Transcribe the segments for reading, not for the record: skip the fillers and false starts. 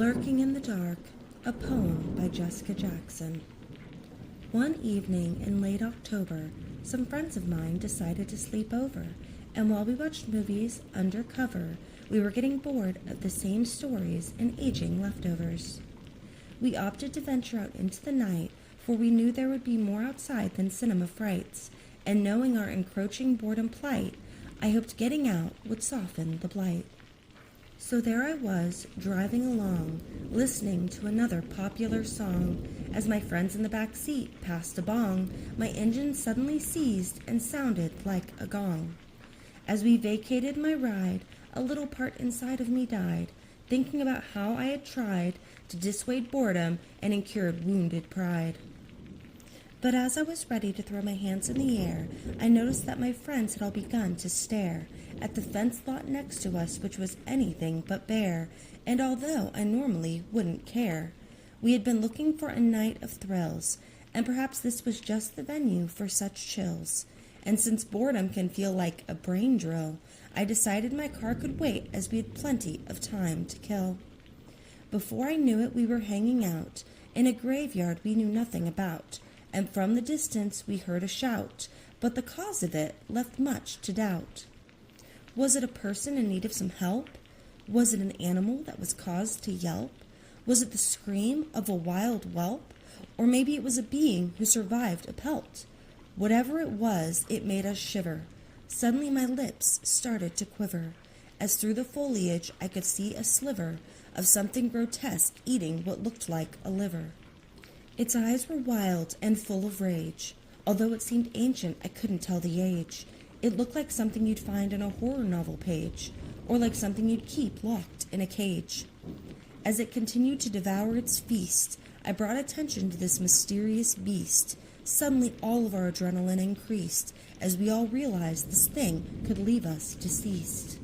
Lurking in the Dark, a poem by Jessica Jackson. One evening in late October, some friends of mine decided to sleep over, and while we watched movies under cover, we were getting bored of the same stories and aging leftovers. We opted to venture out into the night, for we knew there would be more outside than cinema frights, and knowing our encroaching boredom plight, I hoped getting out would soften the blight. So there I was, driving along, listening to another popular song. As my friends in the back seat passed a bong, my engine suddenly seized and sounded like a gong. As we vacated my ride, a little part inside of me died, thinking about how I had tried to dissuade boredom and incurred wounded pride. But as I was ready to throw my hands in the air, I noticed that my friends had all begun to stare at the fence lot next to us, which was anything but bare, and although I normally wouldn't care, we had been looking for a night of thrills, and perhaps this was just the venue for such chills. And since boredom can feel like a brain drill, I decided my car could wait as we had plenty of time to kill. Before I knew it, we were hanging out in a graveyard we knew nothing about, and from the distance we heard a shout, but the cause of it left much to doubt. Was it a person in need of some help? Was it an animal that was caused to yelp? Was it the scream of a wild whelp? Or maybe it was a being who survived a pelt? Whatever it was, it made us shiver. Suddenly my lips started to quiver, as through the foliage I could see a sliver of something grotesque eating what looked like a liver. Its eyes were wild and full of rage. Although it seemed ancient, I couldn't tell the age. It looked like something you'd find in a horror novel page, or like something you'd keep locked in a cage. As it continued to devour its feast, I brought attention to this mysterious beast. Suddenly all of our adrenaline increased, as we all realized this thing could leave us deceased.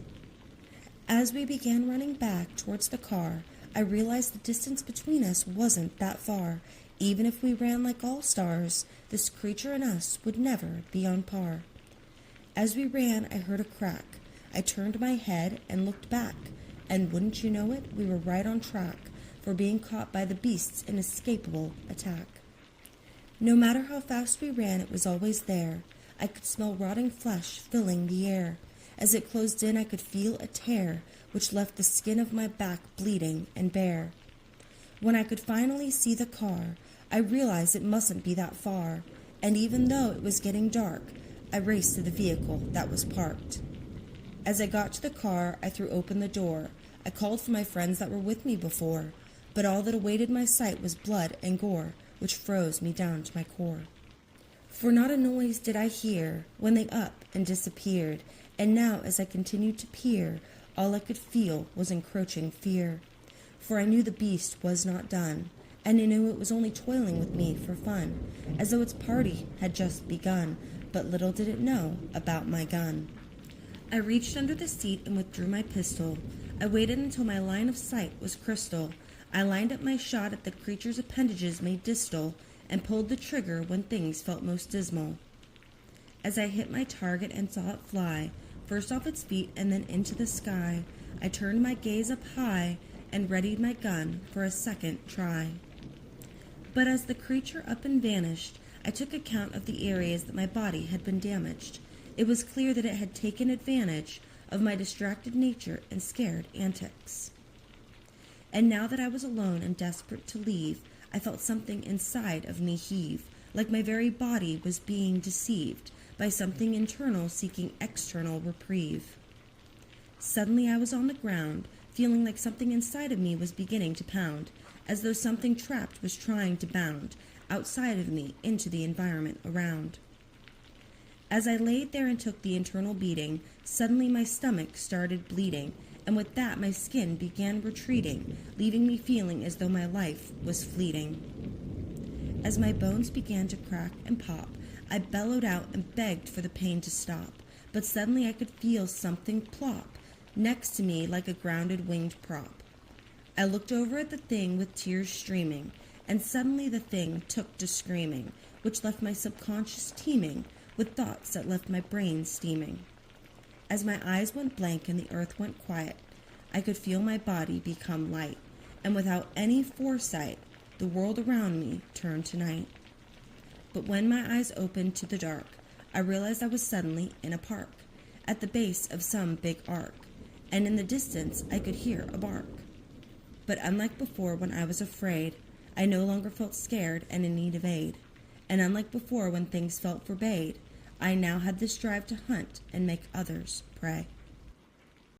As we began running back towards the car, I realized the distance between us wasn't that far. Even if we ran like all stars, this creature and us would never be on par. As we ran, I heard a crack. I turned my head and looked back, and wouldn't you know it, we were right on track for being caught by the beast's inescapable attack. No matter how fast we ran, it was always there. I could smell rotting flesh filling the air. As it closed in, I could feel a tear, which left the skin of my back bleeding and bare. When I could finally see the car, I realized it mustn't be that far, and even though it was getting dark, I raced to the vehicle that was parked. As I got to the car, I threw open the door. I called for my friends that were with me before, but all that awaited my sight was blood and gore, which froze me down to my core. For not a noise did I hear when they up and disappeared, and now as I continued to peer, all I could feel was encroaching fear. For I knew the beast was not done, and I knew it was only toiling with me for fun, as though its party had just begun, but little did it know about my gun. I reached under the seat and withdrew my pistol. I waited until my line of sight was crystal. I lined up my shot at the creature's appendages made distal, and pulled the trigger when things felt most dismal. As I hit my target and saw it fly, first off its feet and then into the sky, I turned my gaze up high and readied my gun for a second try. But as the creature up and vanished, I took account of the areas that my body had been damaged. It was clear that it had taken advantage of my distracted nature and scared antics. And now that I was alone and desperate to leave, I felt something inside of me heave, like my very body was being deceived by something internal seeking external reprieve. Suddenly I was on the ground, feeling like something inside of me was beginning to pound, as though something trapped was trying to bound outside of me into the environment around. As I laid there and took the internal beating, suddenly my stomach started bleeding, and with that my skin began retreating, leaving me feeling as though my life was fleeting. As my bones began to crack and pop, I bellowed out and begged for the pain to stop, but suddenly I could feel something plop next to me like a grounded winged prop. I looked over at the thing with tears streaming, and suddenly the thing took to screaming, which left my subconscious teeming with thoughts that left my brain steaming. As my eyes went blank and the earth went quiet, I could feel my body become light, and without any foresight, the world around me turned to night. But when my eyes opened to the dark, I realized I was suddenly in a park, at the base of some big arc, and in the distance I could hear a bark. But unlike before when I was afraid, I no longer felt scared and in need of aid. And unlike before when things felt forbade, I now had this drive to hunt and make others pray.